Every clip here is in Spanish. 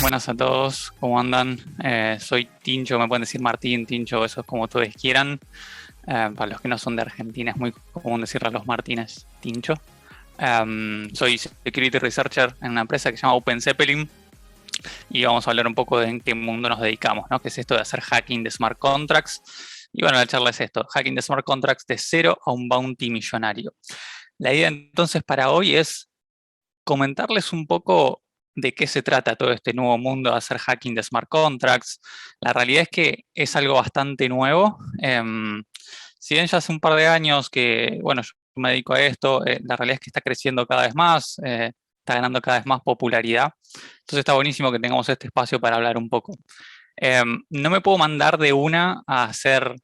Buenas a todos, ¿cómo andan? Soy Tincho, me pueden decir Martín, Tincho, eso es como todos quieran. Para los que no son de Argentina es muy común decirle a los Martínez Tincho. Soy Security Researcher en una empresa que se llama Open Zeppelin y vamos a hablar un poco de en qué mundo nos dedicamos, ¿no? Que es esto de hacer hacking de smart contracts. Y bueno, la charla es esto, hacking de smart contracts de cero a un bounty millonario. La idea entonces para hoy es comentarles un poco de qué se trata todo este nuevo mundo de hacer hacking de smart contracts. La realidad es que es algo bastante nuevo. Si bien ya hace un par de años que, bueno, yo me dedico a esto, la realidad es que está creciendo cada vez más, está ganando cada vez más popularidad. Entonces está buenísimo que tengamos este espacio para hablar un poco. No me puedo mandar de una a hacer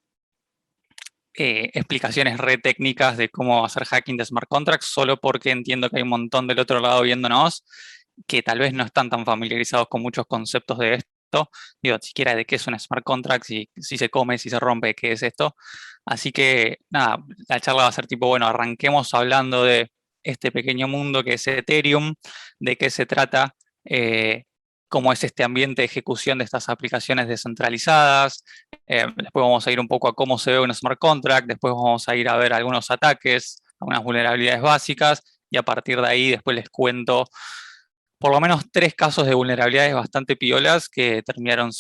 explicaciones re técnicas de cómo hacer hacking de smart contracts, solo porque entiendo que hay un montón del otro lado viéndonos que tal vez no están tan familiarizados con muchos conceptos de esto, digo, siquiera de qué es un smart contract, si se come, si se rompe, qué es esto. Así que nada, la charla va a ser tipo, bueno, arranquemos hablando de este pequeño mundo que es Ethereum, de qué se trata, cómo es este ambiente de ejecución de estas aplicaciones descentralizadas. Después vamos a ir un poco a cómo se ve un smart contract, después vamos a ir a ver algunos ataques, algunas vulnerabilidades básicas, y a partir de ahí después les cuento por lo menos 3 casos de vulnerabilidades bastante piolas que terminaron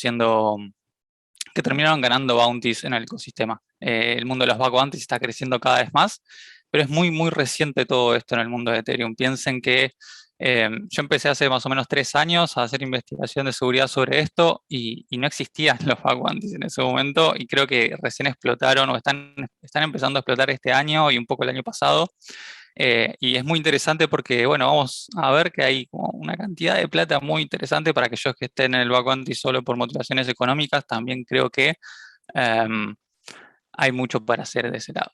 ganando bounties en el ecosistema. El mundo de los bug bounties está creciendo cada vez más, pero es muy, muy reciente todo esto en el mundo de Ethereum. Piensen que yo empecé hace más o menos 3 años a hacer investigación de seguridad sobre esto y no existían los bug bounties en ese momento y creo que recién explotaron o están empezando a explotar este año y un poco el año pasado. Y es muy interesante porque, bueno, vamos a ver que hay como una cantidad de plata muy interesante para aquellos que estén en el bug bounty solo por motivaciones económicas. También creo que em, hay mucho para hacer de ese lado.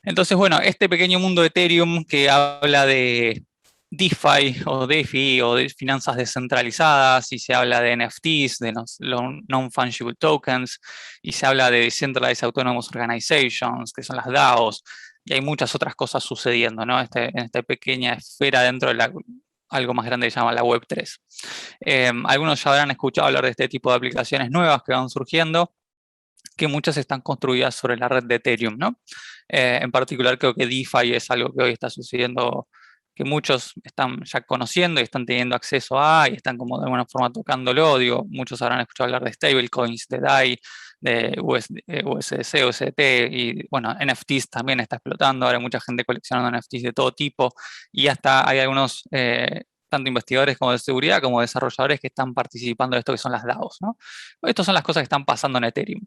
Entonces, bueno, este pequeño mundo de Ethereum que habla de DeFi o DeFi o de finanzas descentralizadas, y se habla de NFTs, de los Non-Fungible Tokens, y se habla de Decentralized Autonomous Organizations, que son las DAOs, y hay muchas otras cosas sucediendo, ¿no? En esta pequeña esfera dentro de algo más grande que se llama la Web3. Algunos ya habrán escuchado hablar de este tipo de aplicaciones nuevas que van surgiendo, que muchas están construidas sobre la red de Ethereum, ¿no? En particular creo que DeFi es algo que hoy está sucediendo, que muchos están ya conociendo y están teniendo acceso a, y están como de alguna forma tocándolo. Digo, muchos habrán escuchado hablar de stablecoins, de DAI, de USDC, USDT, y bueno, NFTs también está explotando. Ahora hay mucha gente coleccionando NFTs de todo tipo, y hasta hay algunos tanto investigadores como de seguridad, como desarrolladores que están participando de esto que son las DAOs, ¿no? Estas son las cosas que están pasando en Ethereum.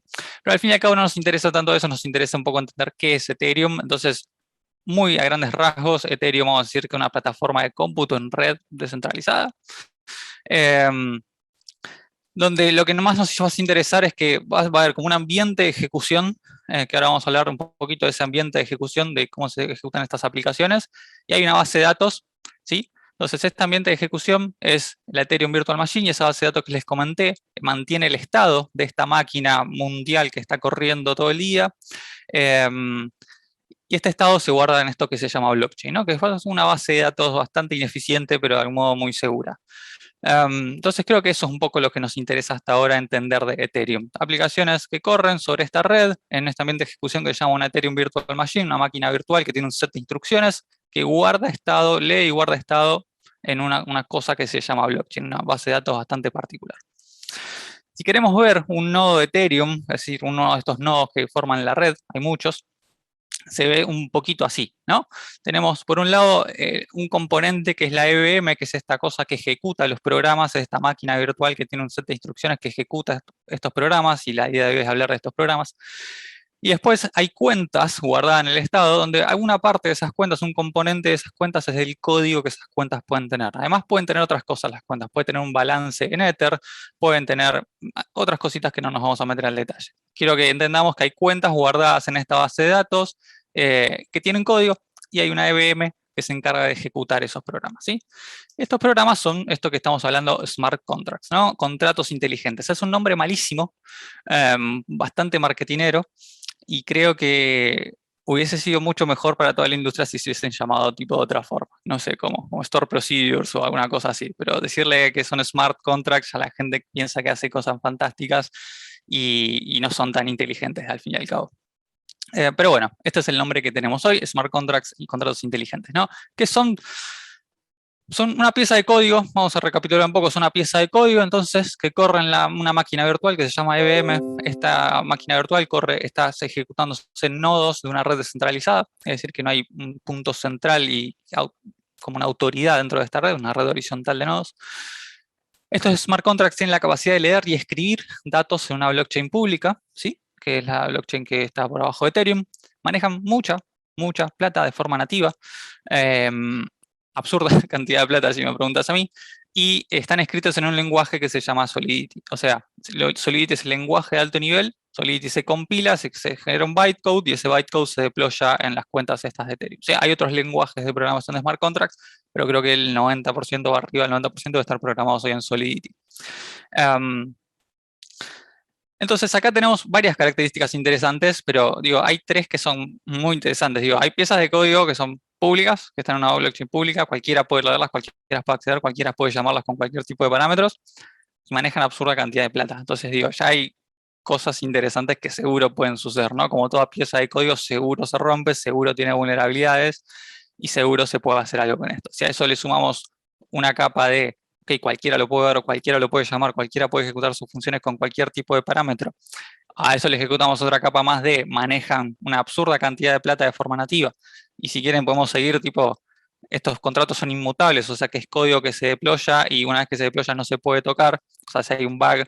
Pero al fin y al cabo no nos interesa tanto eso, nos interesa un poco entender qué es Ethereum. Entonces, muy a grandes rasgos, Ethereum vamos a decir que es una plataforma de cómputo en red descentralizada, eh, donde lo que más nos va a interesar es que va a haber como un ambiente de ejecución, que ahora vamos a hablar un poquito de ese ambiente de ejecución, de cómo se ejecutan estas aplicaciones, y hay una base de datos, ¿sí? Entonces, este ambiente de ejecución es la Ethereum Virtual Machine, y esa base de datos que les comenté mantiene el estado de esta máquina mundial que está corriendo todo el día. Y este estado se guarda en esto que se llama blockchain, ¿no? Que es una base de datos bastante ineficiente, pero de algún modo muy segura. Entonces creo que eso es un poco lo que nos interesa hasta ahora entender de Ethereum. Aplicaciones que corren sobre esta red, en este ambiente de ejecución que se llama una Ethereum Virtual Machine, una máquina virtual que tiene un set de instrucciones que guarda estado, lee y guarda estado en una cosa que se llama blockchain, una base de datos bastante particular. Si queremos ver un nodo de Ethereum, es decir, uno de estos nodos que forman la red, hay muchos, se ve un poquito así, ¿no? Tenemos por un lado un componente que es la EVM, que es esta cosa que ejecuta los programas, es esta máquina virtual que tiene un set de instrucciones que ejecuta estos programas, y la idea de hoy es hablar de estos programas. Y después hay cuentas guardadas en el estado, donde alguna parte de esas cuentas, un componente de esas cuentas es el código que esas cuentas pueden tener. Además pueden tener otras cosas las cuentas, pueden tener un balance en Ether, pueden tener otras cositas que no nos vamos a meter al detalle. Quiero que entendamos que hay cuentas guardadas en esta base de datos que tienen código, y hay una EVM que se encarga de ejecutar esos programas, ¿sí? Estos programas son esto que estamos hablando, smart contracts, ¿no? Contratos inteligentes. Es un nombre malísimo, bastante marketinero, y creo que hubiese sido mucho mejor para toda la industria si se hubiesen llamado tipo de otra forma. No sé, como Store Procedures o alguna cosa así. Pero decirle que son smart contracts, a la gente piensa que hace cosas fantásticas y no son tan inteligentes al fin y al cabo. Pero bueno, este es el nombre que tenemos hoy, Smart Contracts y contratos inteligentes, ¿no? Que son una pieza de código, vamos a recapitular un poco, son una pieza de código entonces que corre en una máquina virtual que se llama EVM. Esta máquina virtual está ejecutándose en nodos de una red descentralizada, es decir, que no hay un punto central y como una autoridad dentro de esta red, una red horizontal de nodos. Estos smart contracts tienen la capacidad de leer y escribir datos en una blockchain pública, ¿sí? Que es la blockchain que está por abajo de Ethereum. Manejan mucha plata de forma nativa. Absurda cantidad de plata si me preguntas a mí, y están escritos en un lenguaje que se llama Solidity. O sea, Solidity es el lenguaje de alto nivel, Solidity se compila, se genera un bytecode y ese bytecode se deploya en las cuentas estas de Ethereum. O sea, hay otros lenguajes de programación de smart contracts, pero creo que el 90% o arriba del 90% debe estar programados hoy en Solidity. Entonces acá tenemos varias características interesantes, pero digo, hay tres que son muy interesantes. Digo, hay piezas de código que son públicas, que están en una blockchain pública, cualquiera puede leerlas, cualquiera puede acceder, cualquiera puede llamarlas con cualquier tipo de parámetros, y manejan absurda cantidad de plata. Entonces digo, ya hay cosas interesantes que seguro pueden suceder, ¿no? Como toda pieza de código, seguro se rompe, seguro tiene vulnerabilidades, y seguro se puede hacer algo con esto. Si a eso le sumamos una capa de que cualquiera lo puede ver, cualquiera lo puede llamar, cualquiera puede ejecutar sus funciones con cualquier tipo de parámetro. A eso le ejecutamos otra capa más de manejan una absurda cantidad de plata de forma nativa. Y si quieren podemos seguir tipo, estos contratos son inmutables, o sea que es código que se deploya y una vez que se deploya no se puede tocar. O sea, si hay un bug,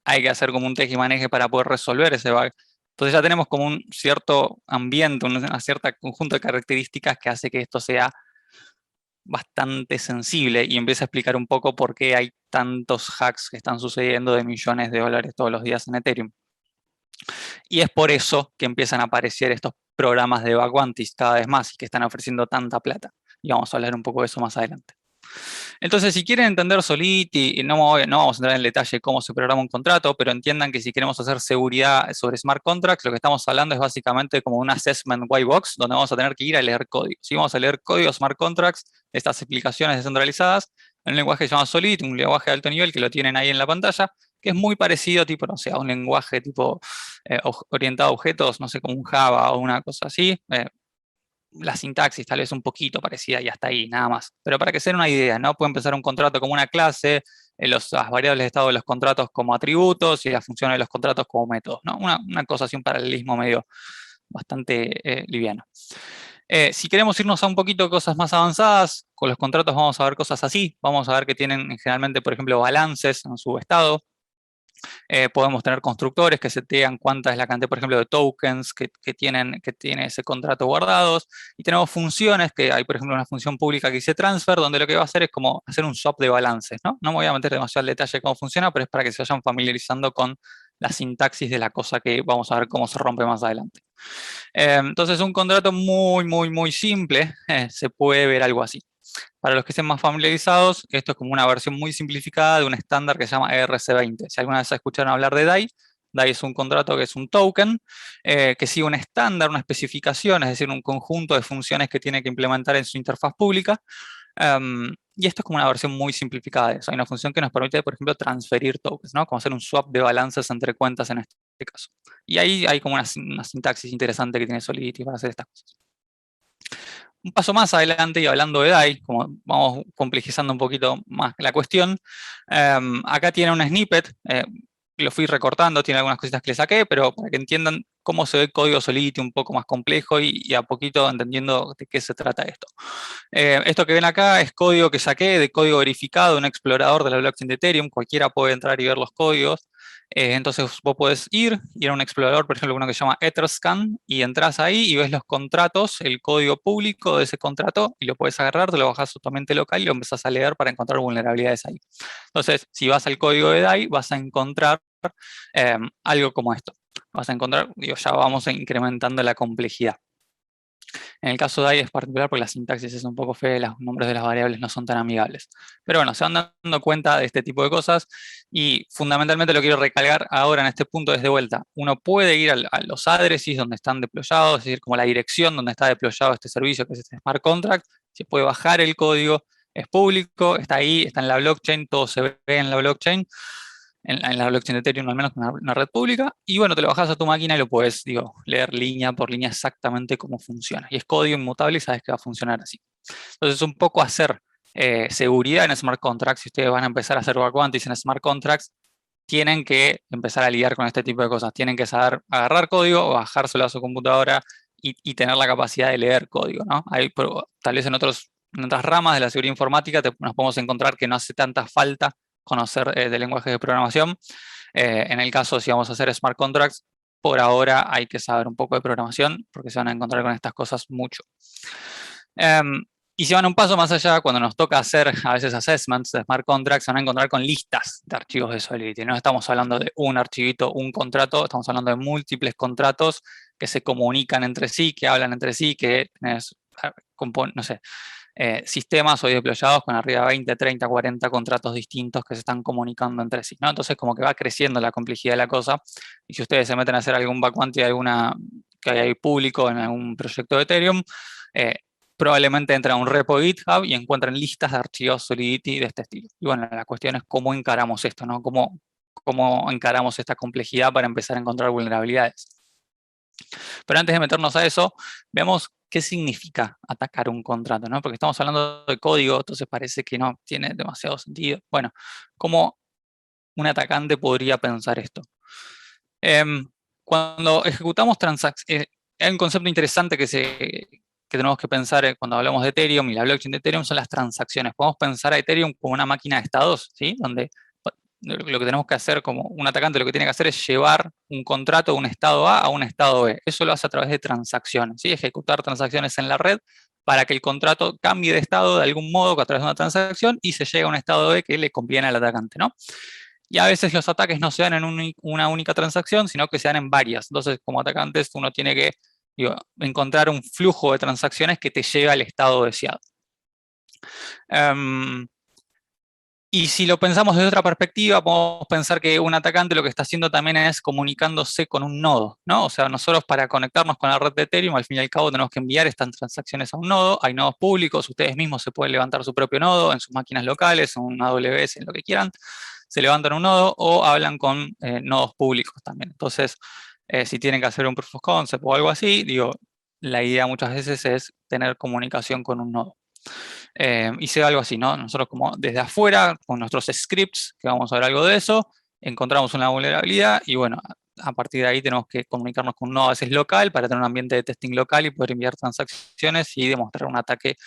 hay que hacer como un teje y maneje para poder resolver ese bug. Entonces ya tenemos como un cierto ambiente, una cierta conjunto de características que hace que esto sea bastante sensible y empieza a explicar un poco por qué hay tantos hacks que están sucediendo de millones de dólares todos los días en Ethereum. Y es por eso que empiezan a aparecer estos programas de bug bounties cada vez más y que están ofreciendo tanta plata. Y vamos a hablar un poco de eso más adelante. Entonces, si quieren entender Solidity, no vamos a entrar en el detalle de cómo se programa un contrato, pero entiendan que si queremos hacer seguridad sobre smart contracts, lo que estamos hablando es básicamente como un assessment white box, donde vamos a tener que ir a leer código. Si vamos a leer código smart contracts, estas aplicaciones descentralizadas, en un lenguaje que se llama Solidity, un lenguaje de alto nivel que lo tienen ahí en la pantalla, que es muy parecido, tipo, no sé, a un lenguaje tipo orientado a objetos, no sé, como un Java o una cosa así. La sintaxis tal vez un poquito parecida y hasta ahí, nada más. Pero para que se den una idea, ¿no? Pueden pensar un contrato como una clase, las variables de estado de los contratos como atributos y las funciones de los contratos como métodos, ¿no? Una cosa así, un paralelismo medio bastante liviano. Si queremos irnos a un poquito de cosas más avanzadas, con los contratos vamos a ver cosas así. Vamos a ver que tienen generalmente, por ejemplo, balances en su estado. Podemos tener constructores que setean cuánta es la cantidad, por ejemplo, de tokens que tiene ese contrato guardados. Y tenemos funciones, que hay, por ejemplo, una función pública que dice transfer, donde lo que va a hacer es como hacer un swap de balances, ¿no? No me voy a meter demasiado al detalle de cómo funciona, pero es para que se vayan familiarizando con la sintaxis de la cosa que vamos a ver cómo se rompe más adelante. Entonces, un contrato muy simple, se puede ver algo así. Para los que estén más familiarizados, esto es como una versión muy simplificada de un estándar que se llama ERC20. Si alguna vez escucharon hablar de DAI, DAI es un contrato que es un token que sigue un estándar, una especificación, es decir, un conjunto de funciones que tiene que implementar en su interfaz pública. Y esto es como una versión muy simplificada de eso. Hay una función que nos permite, por ejemplo, transferir tokens, ¿no? Como hacer un swap de balances entre cuentas en este caso. Y ahí hay como una sintaxis interesante que tiene Solidity para hacer estas cosas. Un paso más adelante, y hablando de DAI, como vamos complejizando un poquito más la cuestión, acá tiene un snippet, lo fui recortando, tiene algunas cositas que le saqué, pero para que entiendan cómo se ve el código Solidity un poco más complejo y a poquito entendiendo de qué se trata esto. Esto que ven acá es código que saqué de código verificado de un explorador de la blockchain de Ethereum, cualquiera puede entrar y ver los códigos. Entonces vos podés ir a un explorador, por ejemplo, uno que se llama Etherscan, y entras ahí y ves los contratos, el código público de ese contrato, y lo puedes agarrar, te lo bajas totalmente local y lo empezás a leer para encontrar vulnerabilidades ahí. Entonces, si vas al código de DAI, vas a encontrar algo como esto. Vas a encontrar, ya vamos incrementando la complejidad. En el caso de AI es particular porque la sintaxis es un poco fea y los nombres de las variables no son tan amigables. Pero bueno, se van dando cuenta de este tipo de cosas y fundamentalmente lo quiero recalcar ahora en este punto es de vuelta. Uno puede ir a los addresses donde están deployados, es decir, como la dirección donde está deployado este servicio, que es este smart contract, se puede bajar el código, es público, está ahí, está en la blockchain, todo se ve en la blockchain, en la blockchain de Ethereum, al menos una red pública, y bueno, te lo bajas a tu máquina y lo puedes, digo, leer línea por línea exactamente cómo funciona. Y es código inmutable y sabes que va a funcionar así. Entonces, un poco hacer seguridad en smart contracts, si ustedes van a empezar a hacer backwanties en smart contracts, tienen que empezar a lidiar con este tipo de cosas. Tienen que saber agarrar código, bajárselo a su computadora y tener la capacidad de leer código, ¿no? Tal vez en otras ramas de la seguridad informática nos podemos encontrar que no hace tanta falta conocer de lenguajes de programación. En el caso, si vamos a hacer smart contracts, por ahora hay que saber un poco de programación porque se van a encontrar con estas cosas mucho. Y si van un paso más allá, cuando nos toca hacer a veces assessments de smart contracts, se van a encontrar con listas de archivos de Solidity. No estamos hablando de un archivito, un contrato, estamos hablando de múltiples contratos que se comunican entre sí, que hablan entre sí, que tenés, no sé, sistemas hoy deployados con arriba de 20, 30, 40 contratos distintos que se están comunicando entre sí, ¿no? Entonces como que va creciendo la complejidad de la cosa, y si ustedes se meten a hacer algún backwanty que hay ahí público en algún proyecto de Ethereum, probablemente entren a un repo de GitHub y encuentren listas de archivos Solidity de este estilo. Y bueno, la cuestión es cómo encaramos esto, ¿no? Cómo encaramos esta complejidad para empezar a encontrar vulnerabilidades. Pero antes de meternos a eso, veamos qué significa atacar un contrato, ¿no? Porque estamos hablando de código, entonces parece que no tiene demasiado sentido. Bueno, ¿cómo un atacante podría pensar esto? Cuando ejecutamos transacciones, hay un concepto interesante que tenemos que pensar cuando hablamos de Ethereum y la blockchain de Ethereum son las transacciones. Podemos pensar a Ethereum como una máquina de estados, ¿sí? Donde lo que tenemos que hacer como un atacante, lo que tiene que hacer es llevar un contrato de un estado A a un estado B. Eso lo hace a través de transacciones, ¿sí? Ejecutar transacciones en la red para que el contrato cambie de estado de algún modo a través de una transacción y se llegue a un estado B que le conviene al atacante, ¿no? Y a veces los ataques no se dan en una única transacción, sino que se dan en varias. Entonces, como atacantes, uno tiene que encontrar un flujo de transacciones que te lleve al estado deseado. Y si lo pensamos desde otra perspectiva, podemos pensar que un atacante lo que está haciendo también es comunicándose con un nodo, ¿no? O sea, nosotros para conectarnos con la red de Ethereum, al fin y al cabo tenemos que enviar estas transacciones a un nodo. Hay nodos públicos, ustedes mismos se pueden levantar su propio nodo en sus máquinas locales, en un AWS, en lo que quieran. Se levantan un nodo o hablan con nodos públicos también. Entonces, si tienen que hacer un proof of concept o algo así, digo, la idea muchas veces es tener comunicación con un nodo. Hice algo así, ¿no? Nosotros como desde afuera, con nuestros scripts, que vamos a ver algo de eso, encontramos una vulnerabilidad y bueno, a partir de ahí tenemos que comunicarnos con un nodo a veces local para tener un ambiente de testing local y poder enviar transacciones y demostrar un ataque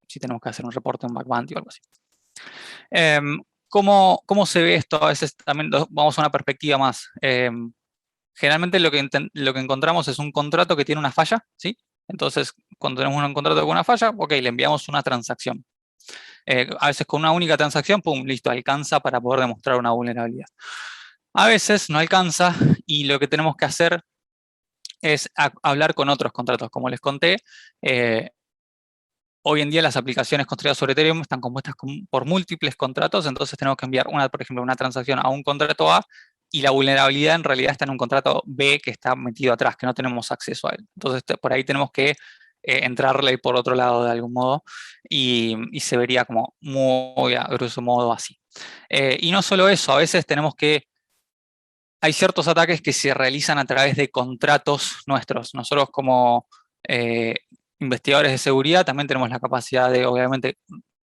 si tenemos que hacer un reporte, un bug bounty o algo así. ¿Cómo se ve esto? A veces también vamos a una perspectiva más. Generalmente lo que encontramos es un contrato que tiene una falla, ¿sí? Entonces, cuando tenemos un contrato con una falla, ok, le enviamos una transacción. A veces con una única transacción, pum, listo, alcanza para poder demostrar una vulnerabilidad. A veces no alcanza y lo que tenemos que hacer es hablar con otros contratos. Como les conté, hoy en día las aplicaciones construidas sobre Ethereum están compuestas por múltiples contratos, entonces tenemos que enviar, por ejemplo, una transacción a un contrato A y la vulnerabilidad en realidad está en un contrato B que está metido atrás, que no tenemos acceso a él. Entonces por ahí tenemos que entrarle por otro lado de algún modo y se vería como muy a grosso modo así. Y no solo eso, a veces hay ciertos ataques que se realizan a través de contratos nuestros. Nosotros como investigadores de seguridad también tenemos la capacidad de, obviamente,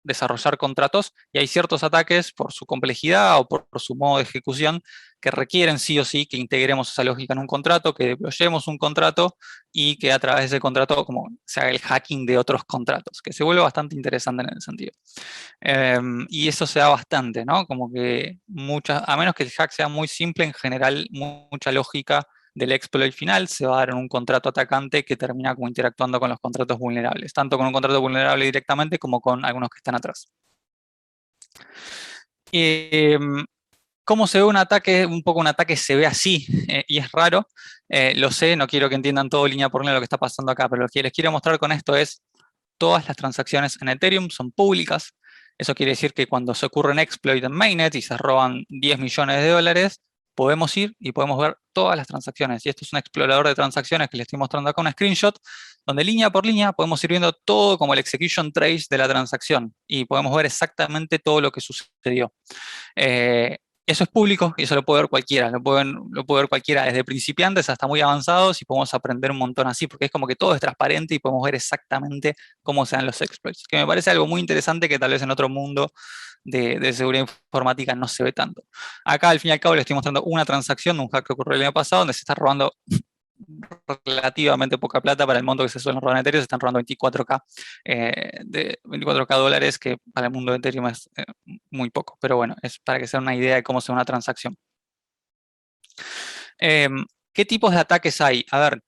desarrollar contratos y hay ciertos ataques por su complejidad o por su modo de ejecución que requieren sí o sí que integremos esa lógica en un contrato, que deployemos un contrato y que a través de ese contrato como se haga el hacking de otros contratos, que se vuelve bastante interesante en ese sentido. Y eso se da bastante, ¿no? Como que a menos que el hack sea muy simple, en general mucha lógica del exploit final se va a dar en un contrato atacante que termina como interactuando con los contratos vulnerables, tanto con un contrato vulnerable directamente como con algunos que están atrás. ¿Cómo se ve un ataque? Un poco un ataque se ve así, y es raro. Lo sé, no quiero que entiendan todo línea por línea lo que está pasando acá, pero lo que les quiero mostrar con esto es todas las transacciones en Ethereum son públicas. Eso quiere decir que cuando se ocurre un exploit en Mainnet y se roban 10 millones de dólares, podemos ir y podemos ver todas las transacciones. Y esto es un explorador de transacciones que les estoy mostrando acá, un screenshot, donde línea por línea podemos ir viendo todo como el execution trace de la transacción y podemos ver exactamente todo lo que sucedió. Eh, Eso es público y eso lo puede ver cualquiera, lo puede ver cualquiera desde principiantes hasta muy avanzados y podemos aprender un montón así, porque es como que todo es transparente y podemos ver exactamente cómo se dan los exploits, que me parece algo muy interesante que tal vez en otro mundo de seguridad informática no se ve tanto. Acá al fin y al cabo les estoy mostrando una transacción de un hack que ocurrió el año pasado donde se está robando relativamente poca plata para el monto que se suelen robar en Ethereum, se están robando 24K, de 24K dólares, que para el mundo de Ethereum es muy poco, pero bueno, es para que se den una idea de cómo se ve una transacción. ¿Qué tipos de ataques hay? A ver,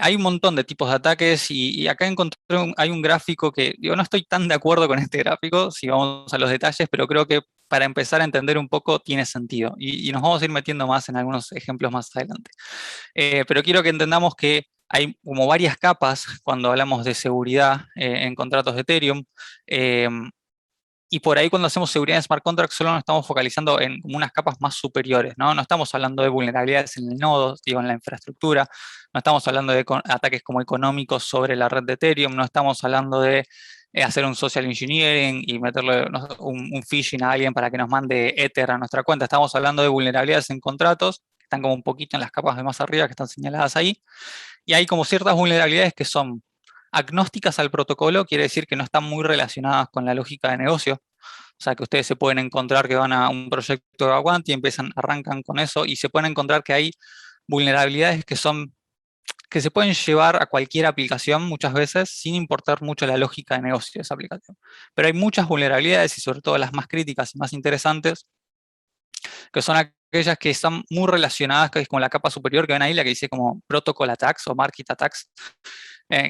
hay un montón de tipos de ataques y acá encontré hay un gráfico que, digo, no estoy tan de acuerdo con este gráfico, si vamos a los detalles, pero creo que para empezar a entender un poco tiene sentido y nos vamos a ir metiendo más en algunos ejemplos más adelante. Pero quiero que entendamos que hay como varias capas cuando hablamos de seguridad en contratos de Ethereum. eh, y por ahí cuando hacemos seguridad en smart contracts solo nos estamos focalizando en como unas capas más superiores, ¿no? No estamos hablando de vulnerabilidades en el nodo, digo, en la infraestructura, no estamos hablando de ataques como económicos sobre la red de Ethereum, no estamos hablando de hacer un social engineering y meterle un phishing a alguien para que nos mande Ether a nuestra cuenta. Estamos hablando de vulnerabilidades en contratos, que están como un poquito en las capas de más arriba, que están señaladas ahí, y hay como ciertas vulnerabilidades que son agnósticas al protocolo, quiere decir que no están muy relacionadas con la lógica de negocio. O sea, que ustedes se pueden encontrar que van a un proyecto de Aguante y arrancan con eso y se pueden encontrar que hay vulnerabilidades que se pueden llevar a cualquier aplicación muchas veces sin importar mucho la lógica de negocio de esa aplicación. Pero hay muchas vulnerabilidades y sobre todo las más críticas y más interesantes, que son aquellas que están muy relacionadas con la capa superior que ven ahí, la que dice como protocol attacks o market attacks,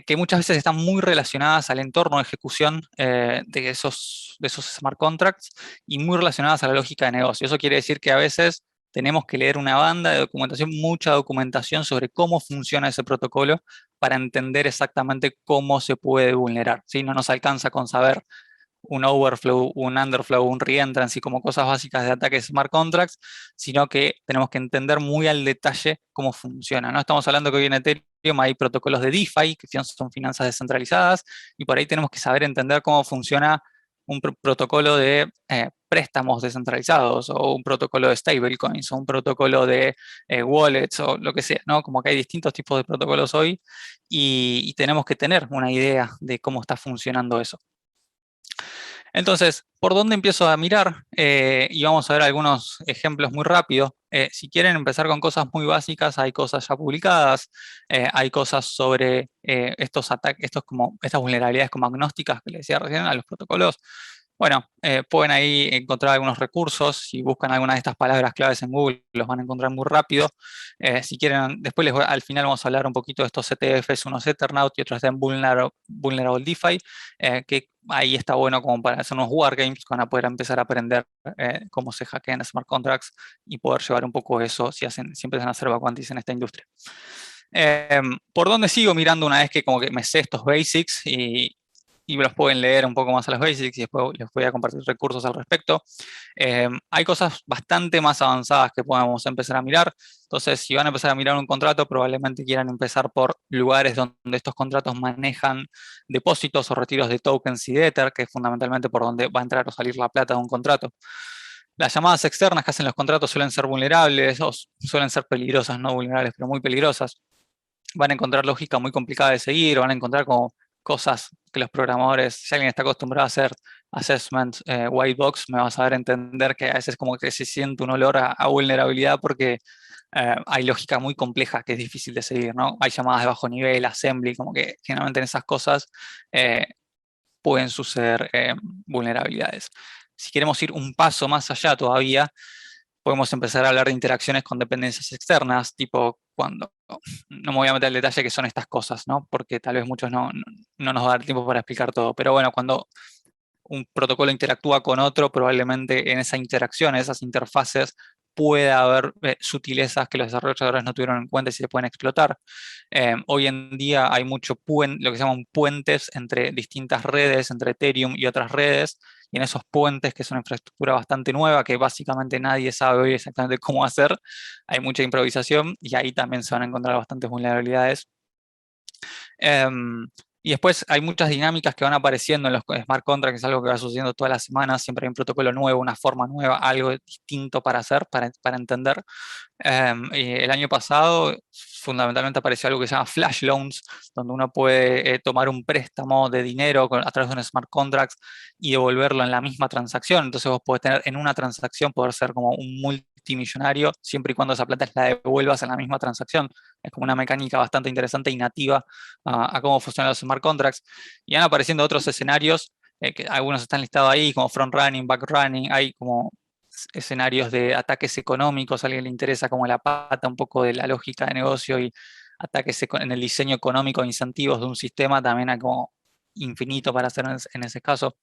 que muchas veces están muy relacionadas al entorno de ejecución de esos smart contracts y muy relacionadas a la lógica de negocio. Eso quiere decir que a veces tenemos que leer una banda de documentación, mucha documentación sobre cómo funciona ese protocolo para entender exactamente cómo se puede vulnerar. ¿Sí? No nos alcanza con saber un overflow, un underflow, un reentrance y como cosas básicas de ataques smart contracts, sino que tenemos que entender muy al detalle cómo funciona. No estamos hablando que hoy en Ethereum hay protocolos de DeFi, que son finanzas descentralizadas, y por ahí tenemos que saber entender cómo funciona un protocolo de préstamos descentralizados, o un protocolo de stablecoins, o un protocolo de wallets, o lo que sea, ¿no? Como que hay distintos tipos de protocolos hoy, y tenemos que tener una idea de cómo está funcionando eso. Entonces, ¿por dónde empiezo a mirar? Y vamos a ver algunos ejemplos muy rápidos. Si quieren empezar con cosas muy básicas, hay cosas ya publicadas, hay cosas sobre estos ataques, estas vulnerabilidades como agnósticas que les decía recién a los protocolos. Bueno, pueden ahí encontrar algunos recursos. Si buscan alguna de estas palabras claves en Google, los van a encontrar muy rápido. Si quieren, después al final vamos a hablar un poquito de estos ETFs, unos Eternaut y otros de Vulnerable DeFi, que ahí está bueno como para hacer unos wargames, que van a poder empezar a aprender cómo se hackean smart contracts y poder llevar un poco eso si empiezan a hacer vacantes en esta industria. ¿Por dónde sigo mirando una vez que como que me sé estos basics y los pueden leer un poco más a los basics y después les voy a compartir recursos al respecto? Hay cosas bastante más avanzadas que podemos empezar a mirar. Entonces, si van a empezar a mirar un contrato, probablemente quieran empezar por lugares donde estos contratos manejan depósitos o retiros de tokens y de Ether, que es fundamentalmente por donde va a entrar o salir la plata de un contrato. Las llamadas externas que hacen los contratos suelen ser vulnerables o suelen ser peligrosas, no vulnerables, pero muy peligrosas. Van a encontrar lógica muy complicada de seguir, van a encontrar como cosas que los programadores, si alguien está acostumbrado a hacer assessment white box, me va a saber entender que a veces como que se siente un olor a vulnerabilidad porque hay lógica muy compleja que es difícil de seguir, ¿no? Hay llamadas de bajo nivel, assembly, como que generalmente en esas cosas eh, pueden suceder vulnerabilidades. Si queremos ir un paso más allá todavía, podemos empezar a hablar de interacciones con dependencias externas, tipo cuando, no me voy a meter el detalle que son estas cosas, ¿no? Porque tal vez muchos no nos va a dar tiempo para explicar todo, pero bueno, cuando un protocolo interactúa con otro, probablemente en esa interacción, en esas interfaces, puede haber sutilezas que los desarrolladores no tuvieron en cuenta y se pueden explotar. Hoy en día hay mucho lo que se llaman puentes entre distintas redes, entre Ethereum y otras redes, y en esos puentes, que es una infraestructura bastante nueva, que básicamente nadie sabe hoy exactamente cómo hacer, hay mucha improvisación y ahí también se van a encontrar bastantes vulnerabilidades. Y después hay muchas dinámicas que van apareciendo en los smart contracts, es algo que va sucediendo todas las semanas, siempre hay un protocolo nuevo, una forma nueva, algo distinto para hacer, para entender. Y el año pasado fundamentalmente apareció algo que se llama flash loans, donde uno puede tomar un préstamo de dinero a través de un smart contract y devolverlo en la misma transacción. Entonces vos podés tener en una transacción, poder ser como un multimillonario, siempre y cuando esa plata la devuelvas en la misma transacción. Es como una mecánica bastante interesante y nativa a cómo funcionan los smart contracts. Y van apareciendo otros escenarios, que algunos están listados ahí, como front running, back running, hay como escenarios de ataques económicos, a alguien le interesa como la pata un poco de la lógica de negocio y ataques en el diseño económico, incentivos de un sistema, también hay como infinito para hacer en ese caso.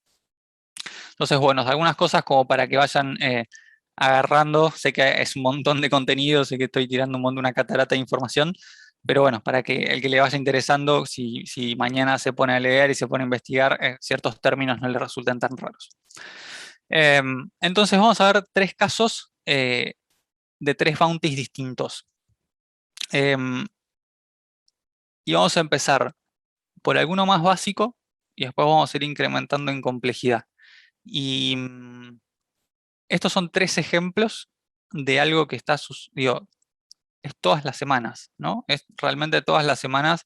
Entonces, bueno, algunas cosas como para que vayan agarrando, sé que es un montón de contenido, sé que estoy tirando un montón de una catarata de información, pero bueno, para que el que le vaya interesando, si mañana se pone a leer y se pone a investigar, ciertos términos no le resulten tan raros. Entonces vamos a ver 3 casos de 3 bounties distintos. Y vamos a empezar por alguno más básico y después vamos a ir incrementando en complejidad. Y estos son 3 ejemplos de algo que está, digo, es todas las semanas, ¿no? Es realmente todas las semanas,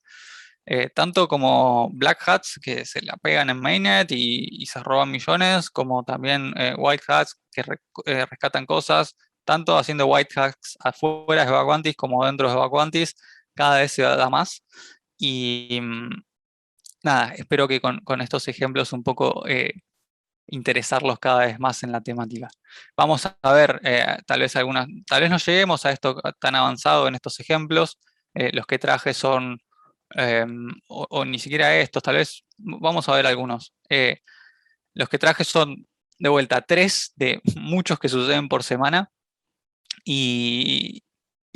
tanto como Black Hats que se la pegan en Mainnet y se roban millones, como también White Hats que rescatan cosas, tanto haciendo White Hats afuera de Vacuantis como dentro de Vacuantis, cada vez se da más. Y nada, espero que con estos ejemplos un poco interesarlos cada vez más en la temática. Vamos a ver, tal vez no lleguemos a esto tan avanzado en estos ejemplos. Los que traje son, o ni siquiera estos, tal vez vamos a ver algunos. Los que traje son, de vuelta, 3 de muchos que suceden por semana. Y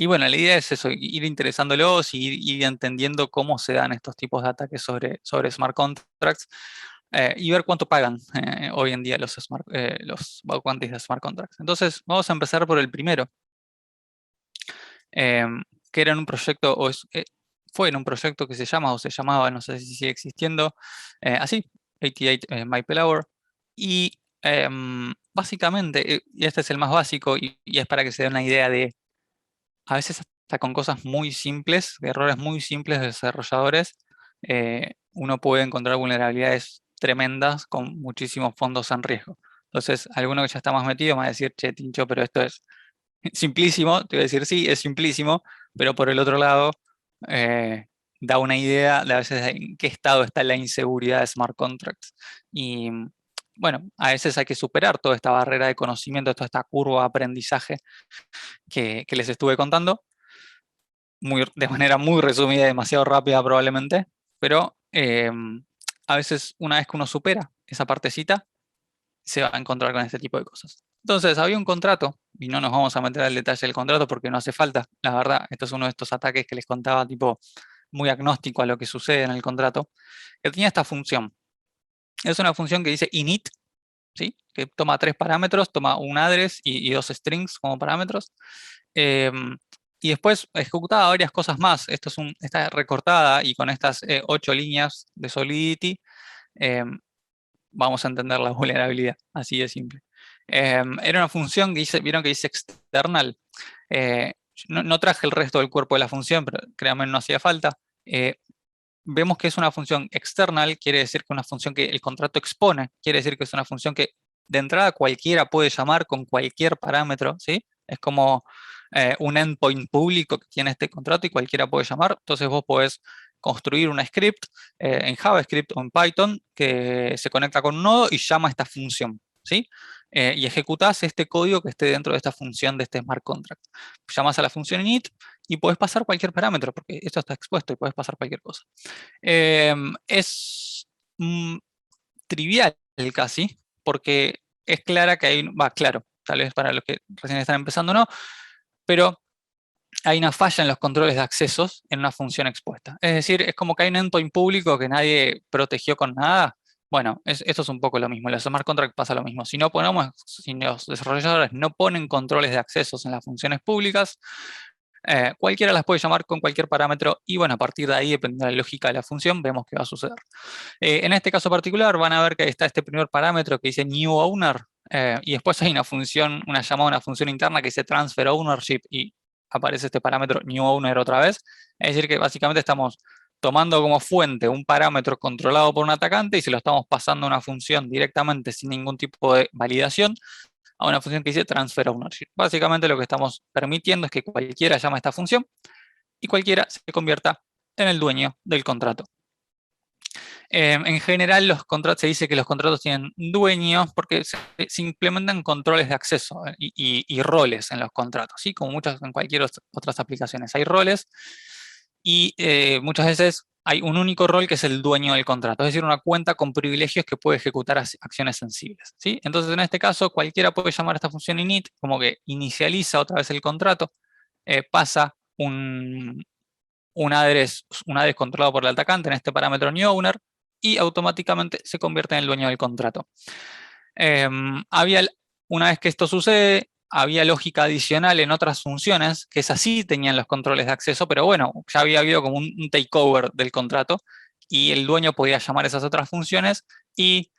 bueno, la idea es eso, ir interesándolos y ir entendiendo cómo se dan estos tipos de ataques sobre smart contracts y ver cuánto pagan hoy en día los quantis de smart contracts. Entonces, vamos a empezar por el primero, que era en un proyecto, fue en un proyecto que se llama, o se llamaba, no sé si sigue existiendo, así, 88 MyPelhour. Y básicamente, y este es el más básico, y es para que se dé una idea de, a veces hasta con cosas muy simples, de errores muy simples de desarrolladores, uno puede encontrar vulnerabilidades tremendas con muchísimos fondos en riesgo. Entonces, alguno que ya está más metido me va a decir, che, Tincho, pero esto es simplísimo. Te voy a decir, sí, es simplísimo, pero por el otro lado, eh, da una idea de a veces en qué estado está la inseguridad de smart contracts. Y bueno, a veces hay que superar toda esta barrera de conocimiento, toda esta curva de aprendizaje que les estuve contando, de manera muy resumida y demasiado rápida probablemente, pero a veces una vez que uno supera esa partecita, se va a encontrar con este tipo de cosas. Entonces, había un contrato, y no nos vamos a meter al detalle del contrato porque no hace falta, la verdad, esto es uno de estos ataques que les contaba, tipo, muy agnóstico a lo que sucede en el contrato, que tenía esta función. Es una función que dice init, ¿sí? Que toma 3 parámetros, toma un address y 2 strings como parámetros. Y después ejecutaba varias cosas más. Está recortada y con estas 8 líneas de Solidity vamos a entender la vulnerabilidad, así de simple. Era una función que vieron que dice external. No traje el resto del cuerpo de la función, pero créanme, no hacía falta. Vemos que es una función external, quiere decir que es una función que el contrato expone, quiere decir que es una función que de entrada cualquiera puede llamar con cualquier parámetro, ¿sí? Es como un endpoint público que tiene este contrato y cualquiera puede llamar. Entonces vos podés construir una script en JavaScript o en Python que se conecta con un nodo y llama a esta función, ¿sí? Y ejecutás este código que esté dentro de esta función de este smart contract. Llamas a la función init y puedes pasar cualquier parámetro, porque esto está expuesto y puedes pasar cualquier cosa. Es trivial casi, porque es clara que hay, claro, tal vez para los que recién están empezando no, pero hay una falla en los controles de accesos en una función expuesta. Es decir, es como que hay un endpoint público que nadie protegió con nada. Bueno, esto es un poco lo mismo. En los smart contracts pasa lo mismo. Si los desarrolladores no ponen controles de accesos en las funciones públicas, cualquiera las puede llamar con cualquier parámetro y bueno, a partir de ahí, dependiendo de la lógica de la función, vemos qué va a suceder. En este caso particular van a ver que está este primer parámetro que dice new owner y después hay una función, una llamada a una función interna que dice transfer ownership y aparece este parámetro new owner otra vez. Es decir que básicamente estamos tomando como fuente un parámetro controlado por un atacante y se lo estamos pasando a una función directamente sin ningún tipo de validación a una función que dice transfer ownership. Básicamente lo que estamos permitiendo es que cualquiera llame a esta función y cualquiera se convierta en el dueño del contrato. En general se dice que los contratos tienen dueños porque se implementan controles de acceso y roles en los contratos, ¿sí? Como en cualquier otras aplicaciones. Hay roles y muchas veces hay un único rol que es el dueño del contrato, es decir, una cuenta con privilegios que puede ejecutar acciones sensibles, ¿sí? Entonces, en este caso, cualquiera puede llamar a esta función init, como que inicializa otra vez el contrato, pasa un address controlado por el atacante en este parámetro newOwner y automáticamente se convierte en el dueño del contrato. Una vez que esto sucede, había lógica adicional en otras funciones que esas sí tenían los controles de acceso, pero bueno, ya había habido como un takeover del contrato y el dueño podía llamar esas otras funciones y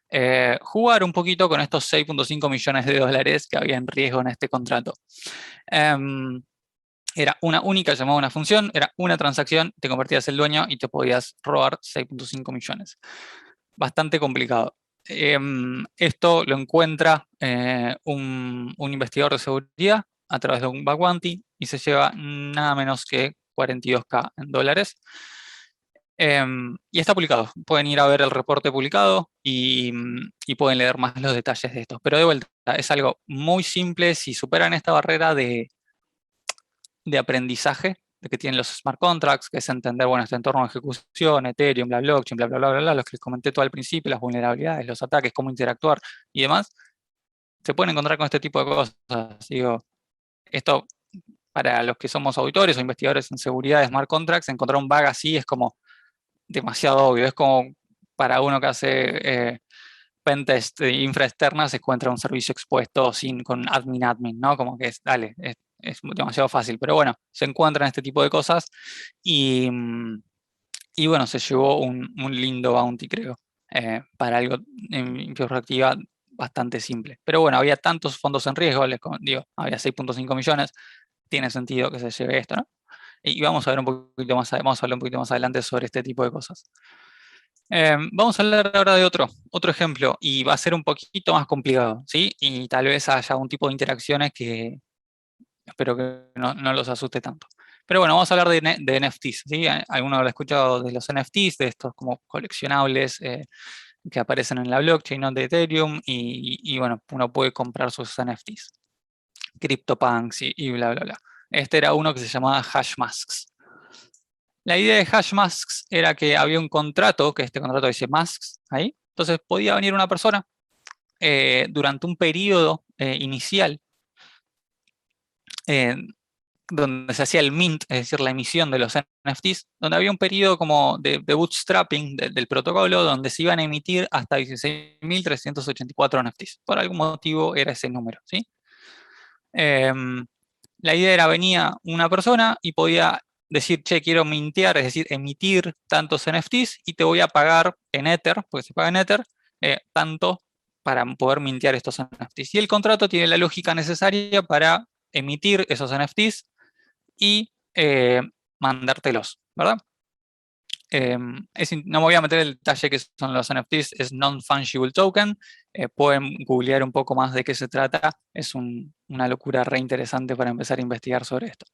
jugar un poquito con estos 6.5 millones de dólares que había en riesgo en este contrato. Era una única llamada a una función, era una transacción, te convertías en el dueño y te podías robar 6.5 millones. Bastante complicado. Esto lo encuentra un investigador de seguridad a través de un bug bounty y se lleva nada menos que 42.000 en dólares. Y está publicado. Pueden ir a ver el reporte publicado y pueden leer más los detalles de esto. Pero de vuelta, es algo muy simple. Si superan esta barrera de aprendizaje de que tienen los smart contracts, que es entender, bueno, este entorno de ejecución, Ethereum, la blockchain, bla, bla, bla, bla, bla, los que les comenté todo al principio, las vulnerabilidades, los ataques, cómo interactuar y demás, se pueden encontrar con este tipo de cosas. Digo, esto, para los que somos auditores o investigadores en seguridad de smart contracts, encontrar un bug así es como demasiado obvio, es como para uno que hace pentest de infra externa se encuentra un servicio expuesto con admin, ¿no? Como que dale, es demasiado fácil, pero bueno, se encuentran este tipo de cosas y bueno, se llevó un lindo bounty, creo, para algo en perspectiva bastante simple. Pero bueno, había tantos fondos en riesgo, digo, había 6.5 millones, tiene sentido que se lleve esto, ¿no? Y vamos a ver vamos a hablar un poquito más adelante sobre este tipo de cosas. Vamos a hablar ahora de otro ejemplo, y va a ser un poquito más complicado, ¿sí? Y tal vez haya un tipo de interacciones que espero que no los asuste tanto. Pero bueno, vamos a hablar de NFTs, ¿sí? Alguno habrá escuchado de los NFTs, de estos como coleccionables que aparecen en la blockchain, ¿no? De Ethereum, y bueno, uno puede comprar sus NFTs. CryptoPunks y bla, bla, bla. Este era uno que se llamaba Hashmasks. La idea de Hashmasks era que había un contrato, que este contrato dice masks ahí, entonces podía venir una persona durante un periodo inicial eh, donde se hacía el mint, es decir, la emisión de los NFTs, donde había un periodo como de bootstrapping del protocolo, donde se iban a emitir hasta 16.384 NFTs. Por algún motivo era ese número, ¿sí? La idea era, venía una persona y podía decir, che, quiero mintear, es decir, emitir tantos NFTs y te voy a pagar en Ether, porque se paga en Ether, tanto para poder mintear estos NFTs. Y el contrato tiene la lógica necesaria para emitir esos NFTs y mandártelos, ¿verdad? No me voy a meter el detalle que son los NFTs, es Non-Fungible Token. Pueden googlear un poco más de qué se trata. Es una locura re interesante para empezar a investigar sobre esto.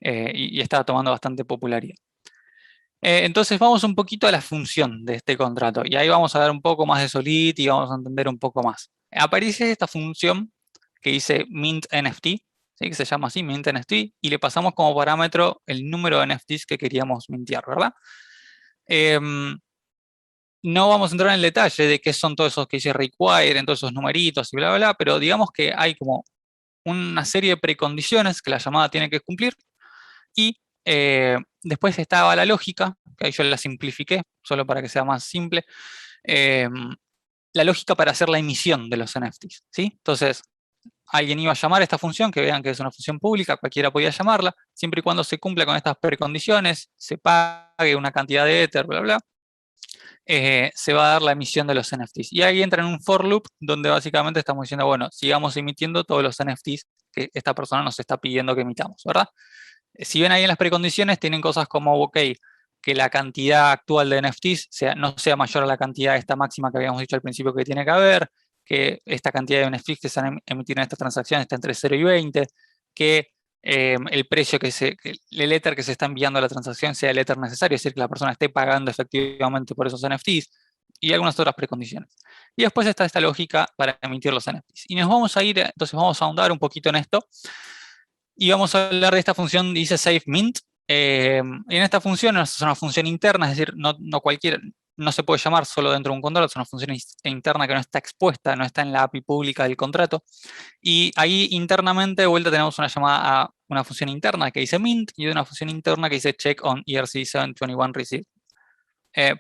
Y está tomando bastante popularidad. Entonces vamos un poquito a la función de este contrato. Y ahí vamos a dar un poco más de Solidity y vamos a entender un poco más. Aparece esta función que dice mint NFT, ¿sí? Que se llama así, mint NFT, y le pasamos como parámetro el número de NFTs que queríamos mintear, ¿verdad? No vamos a entrar en el detalle de qué son todos esos que dice require, en todos esos numeritos y bla, bla, bla, pero digamos que hay como una serie de precondiciones que la llamada tiene que cumplir, y después estaba la lógica, que ahí yo la simplifiqué, solo para que sea más simple, la lógica para hacer la emisión de los NFTs, ¿sí? Entonces, alguien iba a llamar a esta función, que vean que es una función pública, cualquiera podía llamarla, siempre y cuando se cumpla con estas precondiciones, se pague una cantidad de Ether, bla, bla, se va a dar la emisión de los NFTs. Y ahí entra en un for loop donde básicamente estamos diciendo, bueno, sigamos emitiendo todos los NFTs que esta persona nos está pidiendo que emitamos, ¿verdad? Si ven ahí en las precondiciones, tienen cosas como, ok, que la cantidad actual de NFTs no sea mayor a la cantidad esta máxima que habíamos dicho al principio que tiene que haber, que esta cantidad de NFTs que se han emitido en esta transacción está entre 0 y 20, que el precio que el Ether que se está enviando a la transacción sea el Ether necesario, es decir, que la persona esté pagando efectivamente por esos NFTs, y algunas otras precondiciones. Y después está esta lógica para emitir los NFTs. Y nos vamos a ir, entonces vamos a ahondar un poquito en esto, y vamos a hablar de esta función, dice SafeMint. En esta función es una función interna, es decir, no se puede llamar solo dentro de un contrato, es una función interna que no está expuesta, no está en la API pública del contrato. Y ahí internamente de vuelta tenemos una llamada a una función interna que dice mint y una función interna que dice check on ERC721 receive.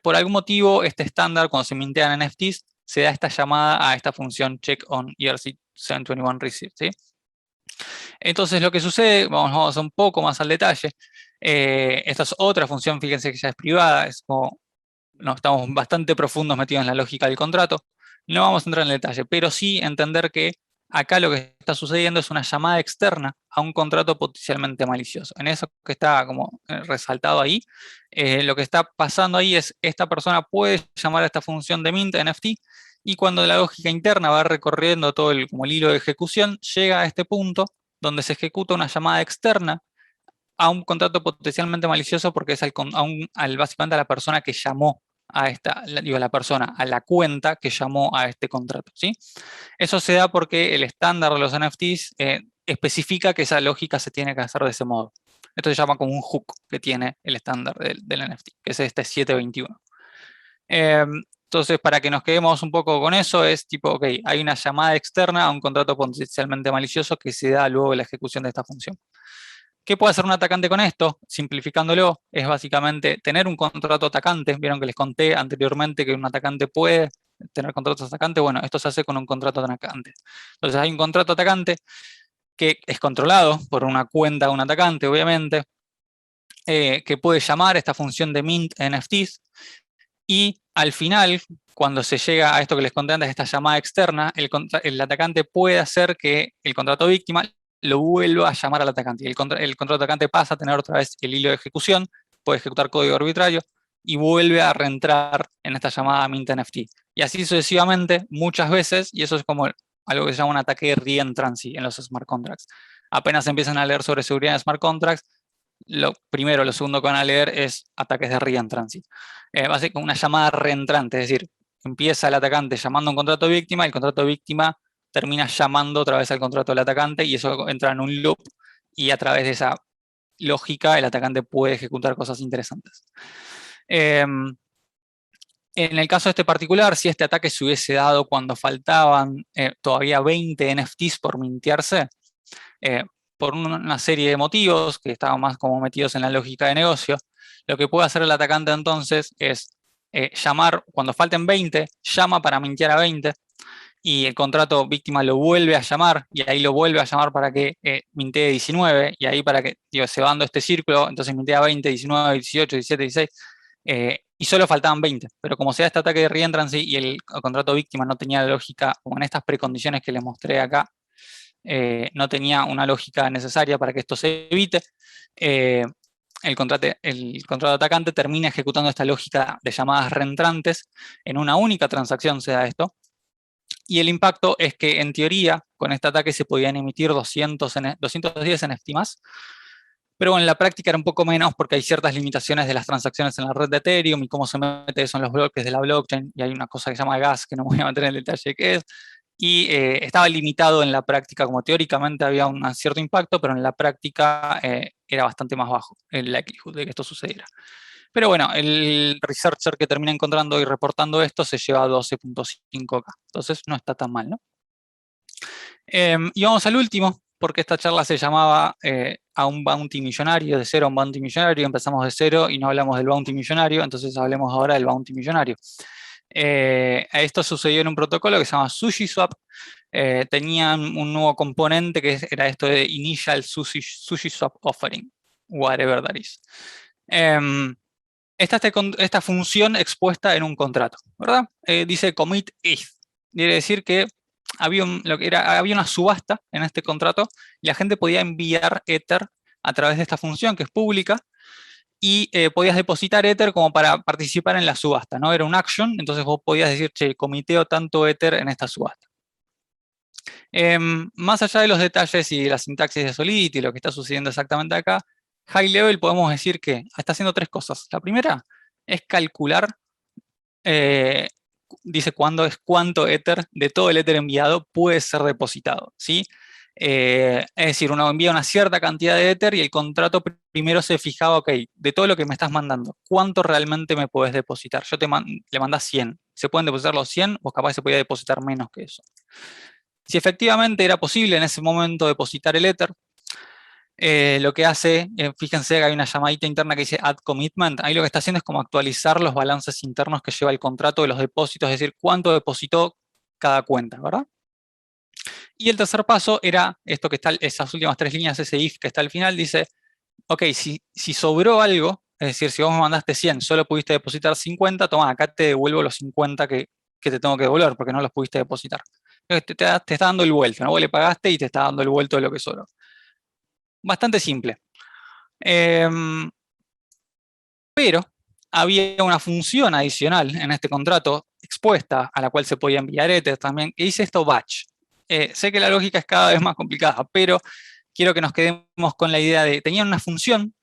Por algún motivo, este estándar, cuando se mintean NFTs, se da esta llamada a esta función check on ERC721 receive, ¿sí? Entonces lo que sucede, vamos un poco más al detalle, esta es otra función, fíjense que ya es privada, es como, no, estamos bastante profundos metidos en la lógica del contrato, no vamos a entrar en el detalle, pero sí entender que acá lo que está sucediendo es una llamada externa a un contrato potencialmente malicioso. En eso que está como resaltado ahí, lo que está pasando ahí es, esta persona puede llamar a esta función de mint NFT, y cuando la lógica interna va recorriendo todo como el hilo de ejecución, llega a este punto donde se ejecuta una llamada externa a un contrato potencialmente malicioso porque es básicamente a la persona que llamó a la persona, a la cuenta que llamó a este contrato, ¿sí? Eso se da porque el estándar de los NFTs especifica que esa lógica se tiene que hacer de ese modo. Esto se llama como un hook que tiene el estándar del NFT, que es este 721. Entonces, para que nos quedemos un poco con eso, es tipo, ok, hay una llamada externa a un contrato potencialmente malicioso que se da luego de la ejecución de esta función. ¿Qué puede hacer un atacante con esto? Simplificándolo, es básicamente tener un contrato atacante. Vieron que les conté anteriormente que un atacante puede tener contratos atacantes. Bueno, esto se hace con un contrato atacante. Entonces hay un contrato atacante que es controlado por una cuenta de un atacante, obviamente, que puede llamar esta función de mint NFTs, y al final, cuando se llega a esto que les conté antes, esta llamada externa, el atacante puede hacer que el contrato víctima lo vuelva a llamar al atacante. Y el contrato atacante pasa a tener otra vez el hilo de ejecución, puede ejecutar código arbitrario y vuelve a reentrar en esta llamada mint NFT. Y así sucesivamente, muchas veces, y eso es como algo que se llama un ataque de reentrancy en los smart contracts. Apenas empiezan a leer sobre seguridad de smart contracts, lo segundo que van a leer es ataques de reentrancy. Básicamente una llamada reentrante, es decir, empieza el atacante llamando a un contrato víctima, y el contrato víctima termina llamando otra vez al contrato del atacante, y eso entra en un loop, y a través de esa lógica el atacante puede ejecutar cosas interesantes. En el caso de este particular, si este ataque se hubiese dado cuando faltaban todavía 20 NFTs por mintearse, por una serie de motivos que estaban más como metidos en la lógica de negocio, lo que puede hacer el atacante entonces es llamar, cuando falten 20, llama para mintear a 20, y el contrato víctima lo vuelve a llamar, y ahí lo vuelve a llamar para que mintee 19, y ahí para que se va dando este círculo, entonces mintea 20, 19, 18, 17, 16, y solo faltaban 20, pero como sea este ataque de reentrancy y el contrato víctima no tenía la lógica, como en estas precondiciones que les mostré acá, no tenía una lógica necesaria para que esto se evite, el contrato atacante termina ejecutando esta lógica de llamadas reentrantes en una única transacción, se da esto, y el impacto es que en teoría con este ataque se podían emitir 210 NFT más, pero en la práctica era un poco menos porque hay ciertas limitaciones de las transacciones en la red de Ethereum y cómo se mete eso en los bloques de la blockchain, y hay una cosa que se llama gas, que no voy a meter en el detalle de qué es, y estaba limitado en la práctica, como teóricamente había un cierto impacto, pero en la práctica era bastante más bajo el likelihood de que esto sucediera. Pero bueno, el researcher que termina encontrando y reportando esto se lleva 12.5K, entonces no está tan mal, ¿no? Y vamos al último porque esta charla se llamaba a un bounty millonario, de cero a un bounty millonario, empezamos de cero y no hablamos del bounty millonario, entonces hablemos ahora del bounty millonario. Esto sucedió en un protocolo que se llama SushiSwap. Tenían un nuevo componente que era esto de Initial SushiSwap Offering, whatever that is. Esta función expuesta en un contrato, ¿verdad? Dice commit ETH. Quiere decir que había una subasta en este contrato y la gente podía enviar Ether a través de esta función que es pública y podías depositar Ether como para participar en la subasta, ¿no? Era un action, entonces vos podías decir, che, comiteo tanto Ether en esta subasta. Más allá de los detalles y de la sintaxis de Solidity, lo que está sucediendo exactamente acá, high level podemos decir que está haciendo tres cosas. La primera es calcular, dice cuánto Ether de todo el Ether enviado puede ser depositado, ¿sí? Es decir, uno envía una cierta cantidad de Ether y el contrato primero se fijaba, ok, de todo lo que me estás mandando, ¿cuánto realmente me puedes depositar? Le mandás 100. ¿Se pueden depositar los 100 o capaz se podía depositar menos que eso? Si efectivamente era posible en ese momento depositar el Ether, lo que hace, fíjense que hay una llamadita interna que dice add commitment, ahí lo que está haciendo es como actualizar los balances internos que lleva el contrato de los depósitos, es decir, cuánto depositó cada cuenta, ¿verdad? Y el tercer paso era esto que está, esas últimas tres líneas, ese if que está al final, dice, ok, si sobró algo, es decir, si vos me mandaste 100, solo pudiste depositar 50, toma, acá te devuelvo los 50 que te tengo que devolver, porque no los pudiste depositar. Entonces te está dando el vuelto, ¿no? Vos le pagaste y te está dando el vuelto de lo que sobró. Bastante simple. Pero había una función adicional en este contrato expuesta a la cual se podía enviar Ether también, que dice esto batch. Sé que la lógica es cada vez más complicada, pero quiero que nos quedemos con la idea de, tenían una función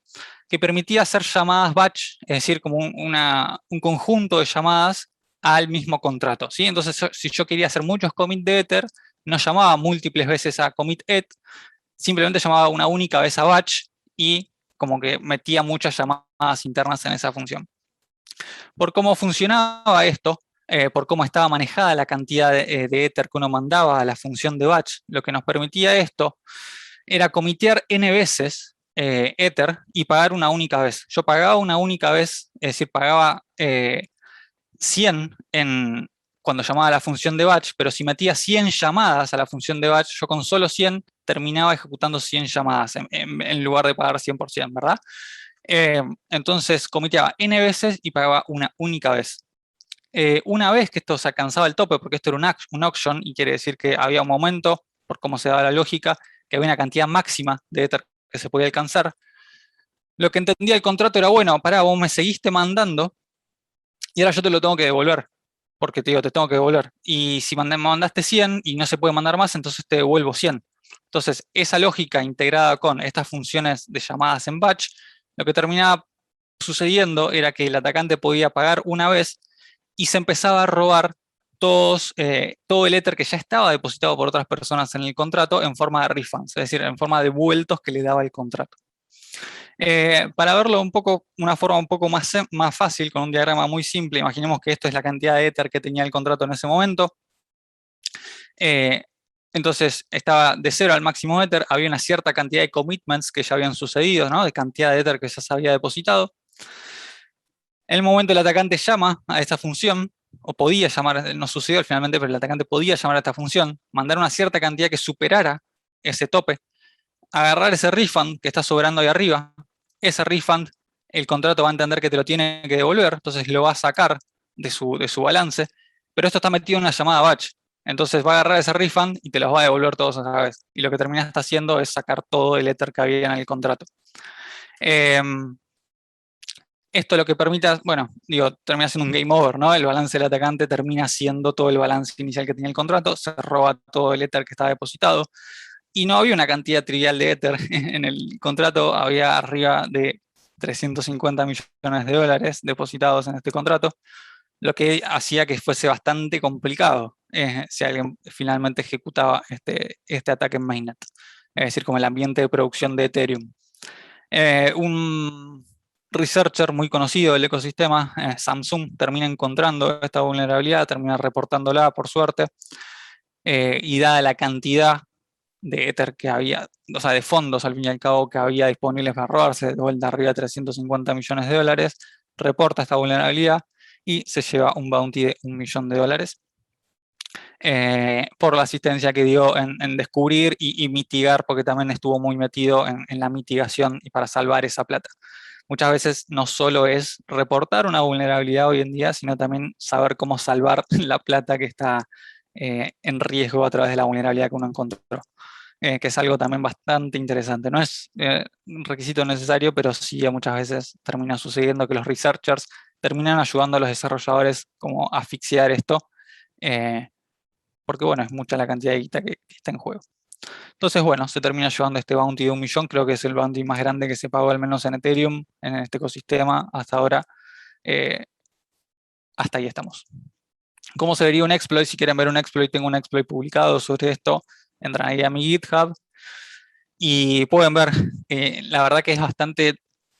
que permitía hacer llamadas batch, es decir, como un conjunto de llamadas al mismo contrato, ¿sí? Entonces, si yo quería hacer muchos commit de Ether, no llamaba múltiples veces a commit ETH, simplemente llamaba una única vez a batch y como que metía muchas llamadas internas en esa función. Por cómo funcionaba esto, por cómo estaba manejada la cantidad de Ether que uno mandaba a la función de batch, lo que nos permitía esto era comitear n veces Ether y pagar una única vez. Yo pagaba una única vez, es decir, pagaba 100 cuando llamaba a la función de batch, pero si metía 100 llamadas a la función de batch, yo con solo 100 terminaba ejecutando 100 llamadas en lugar de pagar 100%, ¿verdad? Entonces comiteaba n veces y pagaba una única vez. Una vez que esto se alcanzaba el tope, porque esto era un auction y quiere decir que había un momento, por cómo se daba la lógica, que había una cantidad máxima de Ether que se podía alcanzar, lo que entendía el contrato era, bueno, pará, vos me seguiste mandando y ahora yo te lo tengo que devolver, porque te digo, te tengo que devolver. Y si me mandaste 100 y no se puede mandar más, entonces te devuelvo 100. Entonces, esa lógica integrada con estas funciones de llamadas en batch, lo que terminaba sucediendo era que el atacante podía pagar una vez y se empezaba a robar todo el Ether que ya estaba depositado por otras personas en el contrato en forma de refunds, es decir, en forma de vueltos que le daba el contrato. Para verlo una forma un poco más fácil, con un diagrama muy simple, imaginemos que esto es la cantidad de Ether que tenía el contrato en ese momento. Entonces estaba de 0 al máximo Ether, había una cierta cantidad de commitments que ya habían sucedido, ¿no? De cantidad de Ether que ya se había depositado. En el momento el atacante llama a esta función, o podía llamar, no sucedió finalmente, pero el atacante podía llamar a esta función, mandar una cierta cantidad que superara ese tope, agarrar ese refund que está sobrando ahí arriba, ese refund el contrato va a entender que te lo tiene que devolver, entonces lo va a sacar de su balance, pero esto está metido en una llamada batch, entonces va a agarrar ese refund y te los va a devolver todos a la vez, y lo que terminaste haciendo es sacar todo el Ether que había en el contrato. Esto lo que permite, bueno, digo, termina siendo un game over, ¿no? El balance del atacante termina siendo todo el balance inicial que tenía el contrato, se roba todo el Ether que estaba depositado, y no había una cantidad trivial de Ether en el contrato, había arriba de 350 millones de dólares depositados en este contrato, lo que hacía que fuese bastante complicado si alguien finalmente ejecutaba este ataque en mainnet, es decir, como el ambiente de producción de Ethereum. Un researcher muy conocido del ecosistema, Samsung, termina encontrando esta vulnerabilidad, termina reportándola por suerte, y dada la cantidad de Ether que había, o sea, de fondos al fin y al cabo que había disponibles para robarse, de vuelta arriba de 350 millones de dólares, reporta esta vulnerabilidad y se lleva un bounty de $1 millón por la asistencia que dio en descubrir y mitigar, porque también estuvo muy metido en la mitigación y para salvar esa plata. Muchas veces no solo es reportar una vulnerabilidad hoy en día, sino también saber cómo salvar la plata que está en riesgo a través de la vulnerabilidad que uno encontró. Que es algo también bastante interesante. No es un requisito necesario, pero sí muchas veces termina sucediendo que los researchers terminan ayudando a los desarrolladores como a asfixiar esto, eh, porque bueno, es mucha la cantidad de guita que está en juego. Entonces, bueno, se termina llevando este bounty de 1 millón, creo que es el bounty más grande que se pagó al menos en Ethereum, en este ecosistema, hasta ahora. eh, Hasta ahí estamos. ¿Cómo se vería un exploit? Si quieren ver un exploit, tengo un exploit publicado sobre esto, entran ahí a mi GitHub y pueden ver, la verdad que es bastante,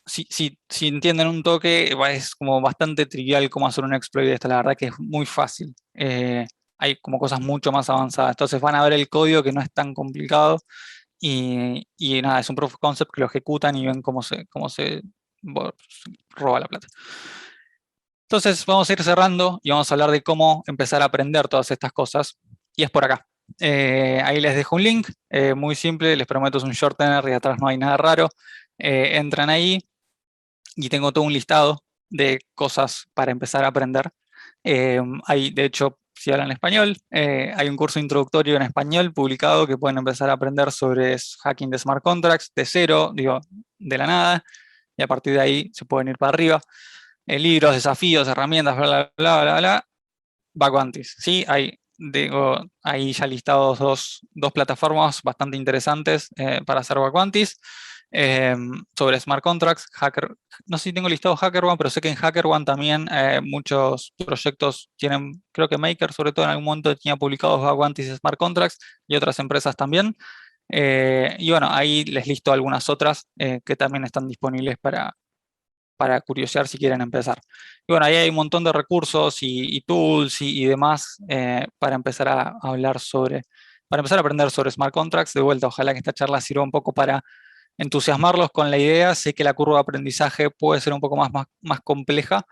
si entienden un toque, es como bastante trivial cómo hacer un exploit de esto, la verdad que es muy fácil. Hay como cosas mucho más avanzadas, entonces van a ver el código que no es tan complicado y nada, es un proof of concept que lo ejecutan y ven cómo se roba la plata. Entonces vamos a ir cerrando y vamos a hablar de cómo empezar a aprender todas estas cosas. Y es por acá. Ahí les dejo un link, muy simple, les prometo es un shortener y atrás no hay nada raro. Entran ahí y tengo todo un listado de cosas para empezar a aprender. Hay, de hecho, si hablan español, hay un curso introductorio en español publicado que pueden empezar a aprender sobre hacking de smart contracts de cero, digo, de la nada, y a partir de ahí se pueden ir para arriba. Libros, desafíos, herramientas, bla, bla, bla, bla, bla. Vacuantis, ¿sí? Digo, ahí ya listados dos plataformas bastante interesantes para hacer Vacuantis. Sobre smart contracts, no sé si tengo listado HackerOne, pero sé que en HackerOne también muchos proyectos tienen, creo que Maker sobre todo en algún momento tenía publicados Vacuantis y smart contracts y otras empresas también. Y bueno, ahí les listo algunas otras que también están disponibles para curiosear si quieren empezar. Y bueno, ahí hay un montón de recursos y tools y demás para empezar a hablar para empezar a aprender sobre smart contracts. De vuelta, ojalá que esta charla sirva un poco para entusiasmarlos con la idea. Sé que la curva de aprendizaje puede ser un poco más compleja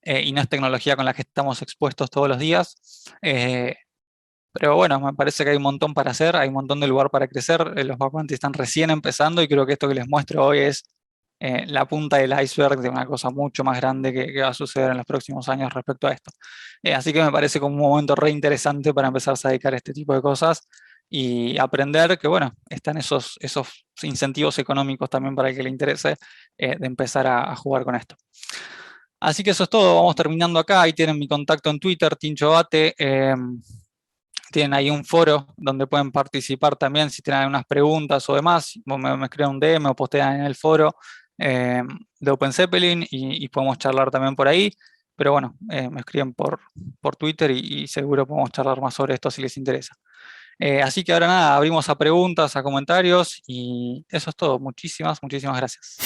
y no es tecnología con la que estamos expuestos todos los días. Pero bueno, me parece que hay un montón para hacer, hay un montón de lugar para crecer. Los vacantes están recién empezando y creo que esto que les muestro hoy es la punta del iceberg de una cosa mucho más grande que va a suceder en los próximos años respecto a esto. Así que me parece como un momento re interesante para empezarse a dedicar a este tipo de cosas y aprender que, bueno, están esos incentivos económicos también para el que le interese de empezar a jugar con esto. Así que eso es todo, vamos terminando acá. Ahí tienen mi contacto en Twitter, Tincho Bate. Tienen ahí un foro donde pueden participar también si tienen algunas preguntas o demás. Me escriben un DM o postean en el foro de Open Zeppelin y podemos charlar también por ahí. Pero bueno, me escriben por Twitter y seguro podemos charlar más sobre esto si les interesa. Así que ahora nada, abrimos a preguntas, a comentarios y eso es todo. Muchísimas gracias.